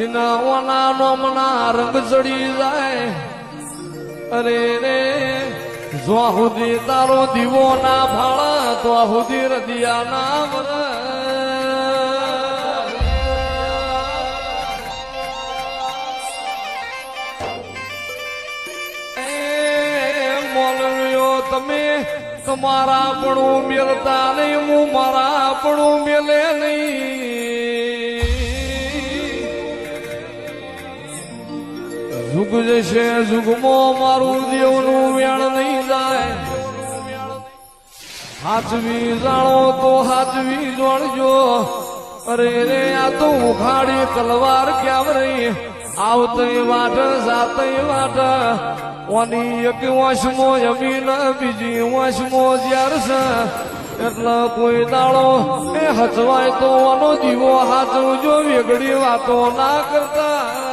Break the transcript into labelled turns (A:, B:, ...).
A: ના ઓના નોમના રંગ ચડી જાય અરે રે જો સુધી તારો દીવો ના ભાળા તો સુધી રદિયા ના વર મોલવીઓ તમે તમારા પણ મેલતા નહીં હું મારા પણ મેલે નહીં જુગ જશે જુગમાં મારું દેવનું વેણ નહીં જાય હાચવી જાણો તો હાચવી જોડજો અરે રે આ તો ઉખાડી તલવાર ક્યાં રહી આવતઈ વાટ જાતઈ વાટ ઓની એક વાંશમો જમીન બીજી વાંશમો જ્યાર છે એટલે કોઈ દાડો એ હચવાય તો ઓનો દીવો હાચવજો વેગળી વાતો ના કરતા